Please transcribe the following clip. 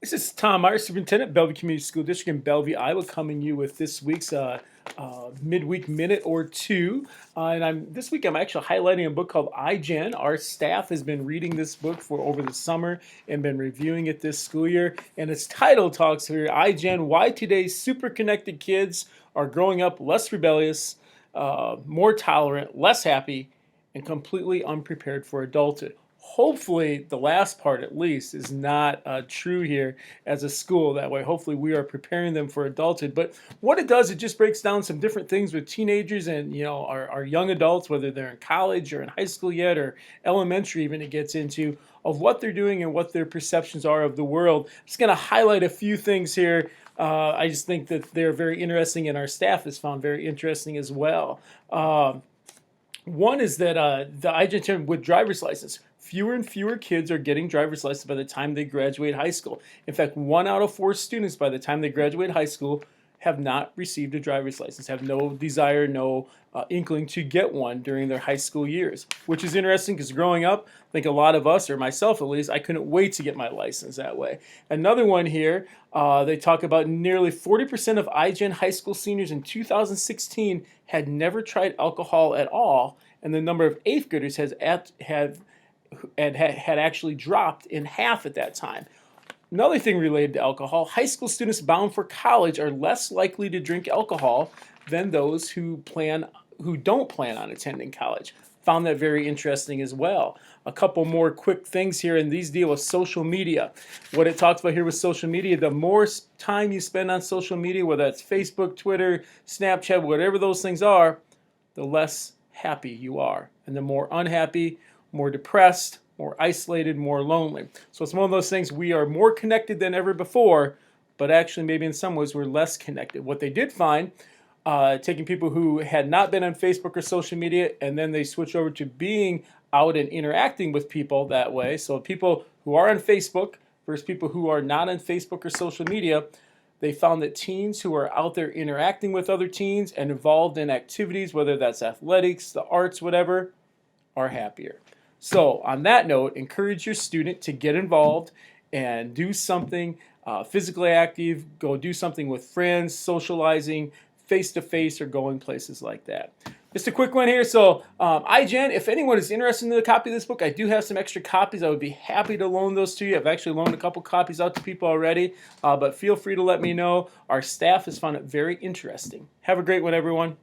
This is Tom Myers, Superintendent, Bellevue Community School District in Bellevue, Iowa, coming you with this week's midweek minute or two. This week I'm actually highlighting a book called iGen. Our staff has been reading this book for over the summer and been reviewing it this school year. And its title talks here, iGen: Why Today's Super Connected Kids Are Growing Up Less Rebellious, More Tolerant, Less Happy, and Completely Unprepared for Adulthood. Hopefully the last part at least is not true here as a school. That way hopefully we are preparing them for adulthood. But what it does, it just breaks down some different things with teenagers and our young adults, whether they're in college or in high school yet or elementary even. It gets into of what they're doing and what their perceptions are of the world. I'm just going to highlight a few things here. I just think that they're very interesting, and our staff has found very interesting as well. One is that the iGen with driver's license, fewer and fewer kids are getting driver's license by the time they graduate high school. In fact, 1 out of 4 students by the time they graduate high school have not received a driver's license, have no desire, no inkling to get one during their high school years, which is interesting because growing up, I think a lot of us, or myself at least, I couldn't wait to get my license that way. Another one here, they talk about nearly 40% of iGen high school seniors in 2016 had never tried alcohol at all, and the number of 8th graders had actually dropped in half at that time. Another thing related to alcohol, high school students bound for college are less likely to drink alcohol than those who don't plan on attending college. Found that very interesting as well. A couple more quick things here, and these deal with social media. What it talks about here with social media, the more time you spend on social media, whether that's Facebook, Twitter, Snapchat, whatever those things are, the less happy you are. And the more unhappy, more depressed, more isolated, more lonely. So it's one of those things, we are more connected than ever before, but actually maybe in some ways we're less connected. What they did find, taking people who had not been on Facebook or social media and then they switch over to being out and interacting with people that way. So people who are on Facebook versus people who are not on Facebook or social media, they found that teens who are out there interacting with other teens and involved in activities, whether that's athletics, the arts, whatever, are happier. So on that note, encourage your student to get involved and do something physically active, go do something with friends, socializing, face-to-face, or going places like that. Just a quick one here. So iGen, if anyone is interested in a copy of this book, I do have some extra copies. I would be happy to loan those to you. I've actually loaned a couple copies out to people already, but feel free to let me know. Our staff has found it very interesting. Have a great one, everyone.